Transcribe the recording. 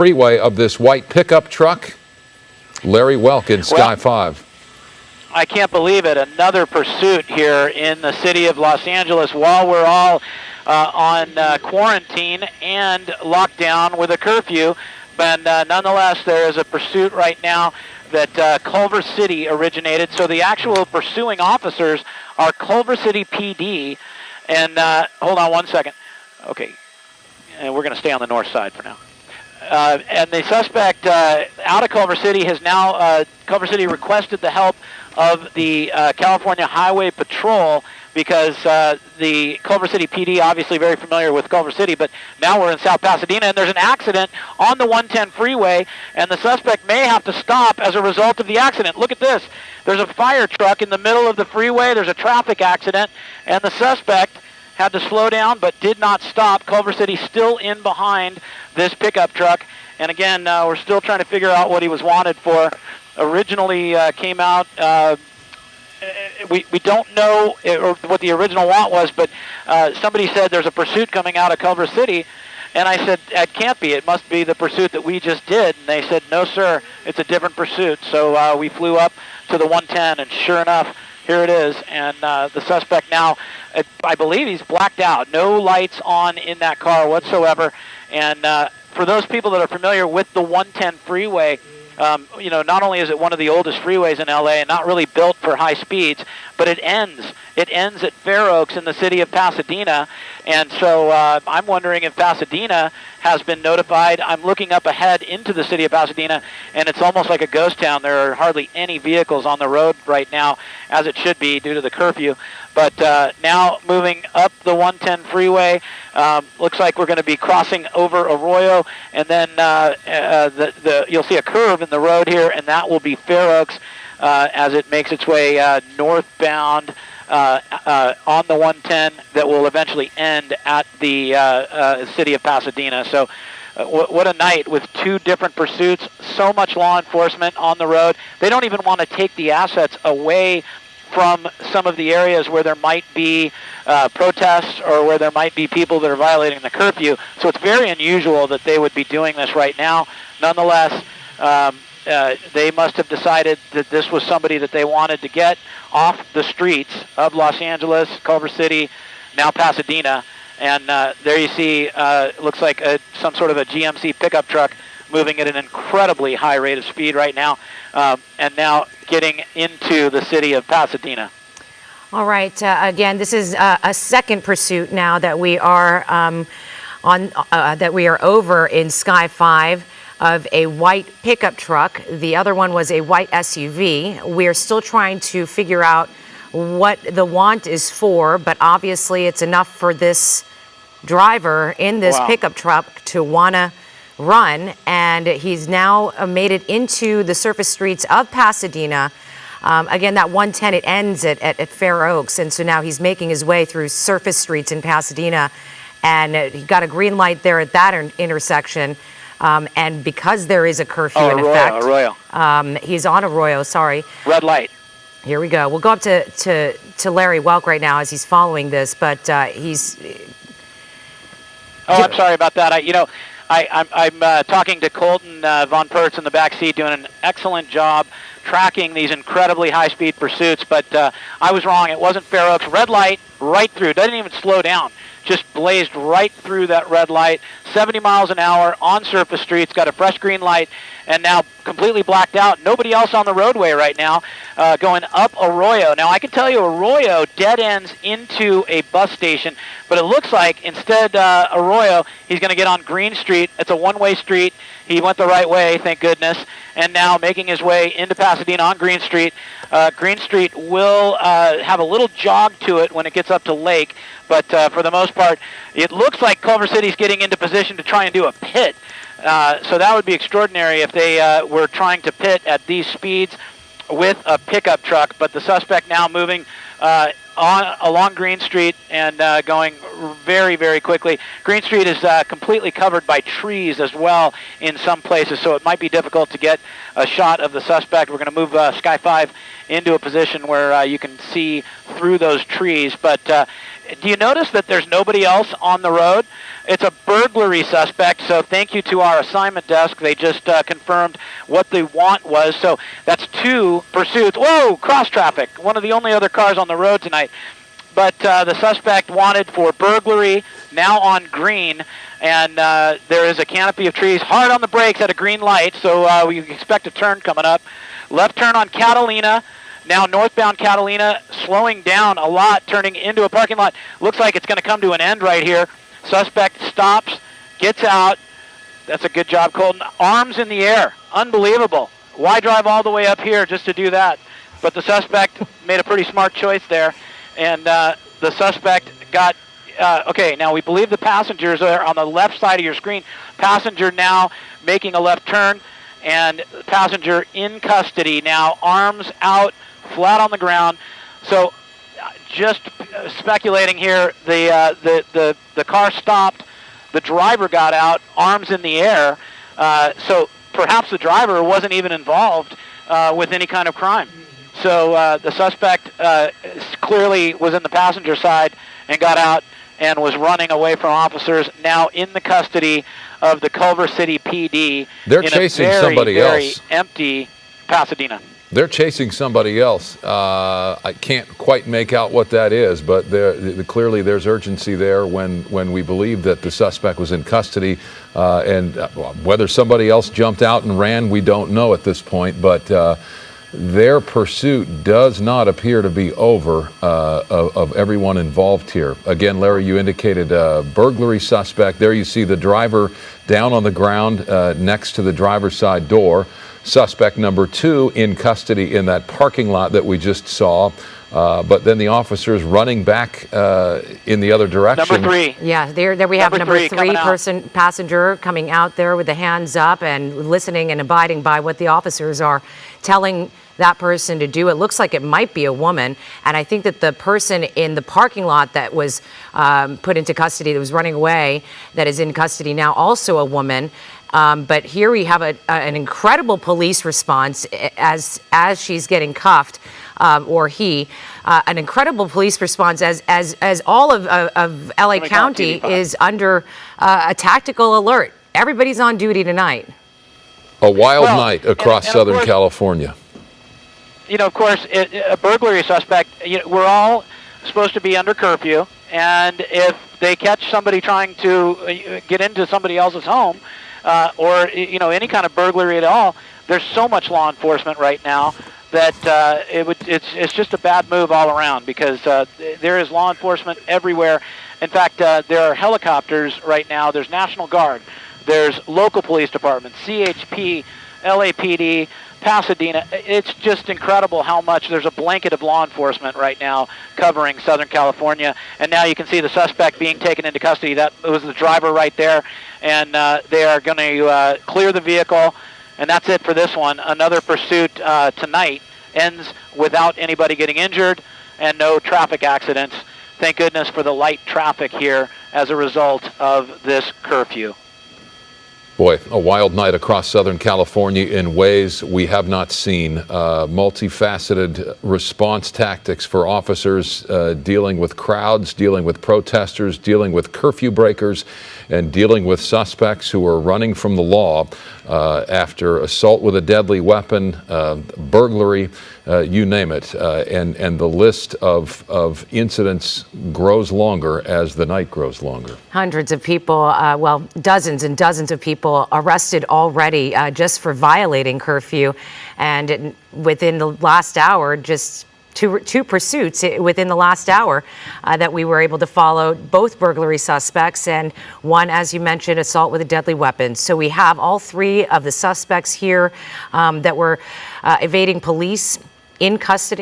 freeway of this white pickup truck. Larry Welk in Sky 5. I can't believe it. Another pursuit here in the city of Los Angeles while we're all on quarantine and locked down with a curfew. But nonetheless, there is a pursuit right now that Culver City originated. So the actual pursuing officers are Culver City PD. And hold on one second. Okay. And we're going to stay on the north side for now. And the suspect out of Culver City has now, Culver City requested the help of the California Highway Patrol because the Culver City PD, obviously very familiar with Culver City, but now we're in South Pasadena and there's an accident on the 110 freeway and the suspect may have to stop as a result of the accident. Look at this. There's a fire truck in the middle of the freeway. There's a traffic accident and the suspect had to slow down but did not stop. Culver City still in behind this pickup truck. And again, we're still trying to figure out what he was wanted for. Originally came out, we don't know what the original want was, but somebody said there's a pursuit coming out of Culver City. And I said, it can't be. It must be the pursuit that we just did. And they said, no, sir, it's a different pursuit. So we flew up to the 110, and sure enough, here it is. And the suspect now, I believe he's blacked out. No lights on in that car whatsoever. And for those people that are familiar with the 110 freeway, you know, not only is it one of the oldest freeways in LA and not really built for high speeds, but it ends at Fair Oaks in the city of Pasadena. And so I'm wondering if Pasadena has been notified. I'm looking up ahead into the city of Pasadena, and it's almost like a ghost town. There are hardly any vehicles on the road right now, as it should be due to the curfew. But now moving up the 110 freeway, looks like we're going to be crossing over Arroyo, and then you'll see a curve in the road here, and that will be Fair Oaks as it makes its way northbound on the 110 that will eventually end at the city of Pasadena. So what a night with two different pursuits, so much law enforcement on the road. They don't even want to take the assets away from some of the areas where there might be protests or where there might be people that are violating the curfew. So it's very unusual that they would be doing this right now. Nonetheless, they must have decided that this was somebody that they wanted to get off the streets of Los Angeles, Culver City, now Pasadena. And there you see, looks like some sort of a GMC pickup truck moving at an incredibly high rate of speed right now, and now getting into the city of Pasadena. All right. Again, this is a second pursuit now that we are over in Sky 5 of a white pickup truck. The other one was a white SUV. We're still trying to figure out what the want is for, but obviously it's enough for this driver in this pickup truck to want to run, and he's now made it into the surface streets of Pasadena. Again, that 110, it ends at Fair Oaks, and so now he's making his way through surface streets in Pasadena, and he got a green light there at that intersection. And because there is a curfew in effect, Arroyo. He's on Arroyo, sorry. Red light. Here we go. We'll go up to Larry Welk right now as he's following this, but he's... Oh, I'm sorry about that. I'm talking to Colton Von Pertz in the back seat, doing an excellent job tracking these incredibly high-speed pursuits, but I was wrong. It wasn't Fair Oaks. Red light right through. Doesn't even slow down. Just blazed right through that red light. 70 miles an hour on surface streets, got a fresh green light, and now completely blacked out. Nobody else on the roadway right now, going up Arroyo. Now, I can tell you Arroyo dead ends into a bus station, but it looks like instead Arroyo, he's going to get on Green Street. It's a one-way street. He went the right way, thank goodness, and now making his way into Pasadena on Green Street. Green Street will have a little jog to it when it gets up to Lake, but for the most part, it looks like Culver City's getting into position to try and do a pit. So that would be extraordinary if they were trying to pit at these speeds with a pickup truck. But the suspect now moving along Green Street and going very, very quickly. Green Street is completely covered by trees as well in some places, so it might be difficult to get a shot of the suspect. We're going to move Sky 5 into a position where you can see through those trees. But do you notice that there's nobody else on the road? It's a burglary suspect, so thank you to our assignment desk. They just confirmed what the want was. So that's 2 pursuits. Whoa, cross traffic. One of the only other cars on the road tonight. But the suspect wanted for burglary, now on green, and there is a canopy of trees, hard on the brakes at a green light, so we expect a turn coming up. Left turn on Catalina. Now northbound Catalina, slowing down a lot, turning into a parking lot. Looks like it's going to come to an end right here. Suspect stops, gets out. That's a good job, Colton. Arms in the air. Unbelievable. Why drive all the way up here just to do that? But the suspect made a pretty smart choice there. And the suspect got, okay, now we believe the passengers are on the left side of your screen. Passenger now making a left turn, and passenger in custody now, arms out, flat on the ground. So just speculating here, the car stopped, the driver got out, arms in the air, so perhaps the driver wasn't even involved with any kind of crime. So the suspect clearly was in the passenger side and got out and was running away from officers, now in the custody of the Culver City PD. They're chasing somebody very else. Empty Pasadena. They're chasing somebody else. I can't quite make out what that is, but clearly there's urgency there when we believe that the suspect was in custody. And whether somebody else jumped out and ran, we don't know at this point. But their pursuit does not appear to be over of everyone involved here. Again, Larry, you indicated burglary suspect. There you see the driver down on the ground next to the driver's side door. Suspect number 2 in custody in that parking lot that we just saw. But then the officers running back in the other direction. Number 3. Yeah, there we have number 3 passenger coming out there with the hands up and listening and abiding by what the officers are telling that person to do. It looks like it might be a woman, and I think that the person in the parking lot that was put into custody, that was running away, that is in custody now, also a woman. But here we have an incredible police response as she's getting cuffed, or he, an incredible police response as all of LA County is under a tactical alert. Everybody's on duty tonight. A wild night across Southern California. You know, of course, a burglary suspect, we're all supposed to be under curfew, and if they catch somebody trying to get into somebody else's home, or any kind of burglary at all, there's so much law enforcement right now that it's just a bad move all around, because there is law enforcement everywhere. In fact, there are helicopters right now. There's National Guard, there's local police departments, CHP, LAPD, Pasadena. It's just incredible how much there's a blanket of law enforcement right now covering Southern California. And now you can see the suspect being taken into custody. That was the driver right there. And they are going to clear the vehicle. And that's it for this one. Another pursuit tonight ends without anybody getting injured and no traffic accidents. Thank goodness for the light traffic here as a result of this curfew. Boy, a wild night across Southern California in ways we have not seen. Multifaceted response tactics for officers dealing with crowds, dealing with protesters, dealing with curfew breakers, and dealing with suspects who are running from the law after assault with a deadly weapon, burglary, you name it. And the list of incidents grows longer as the night grows longer. Hundreds of people, well, dozens and dozens of people arrested already just for violating curfew. And within the last hour, just two pursuits within the last hour that we were able to follow, both burglary suspects and one, as you mentioned, assault with a deadly weapon. So we have all 3 of the suspects here that were evading police in custody.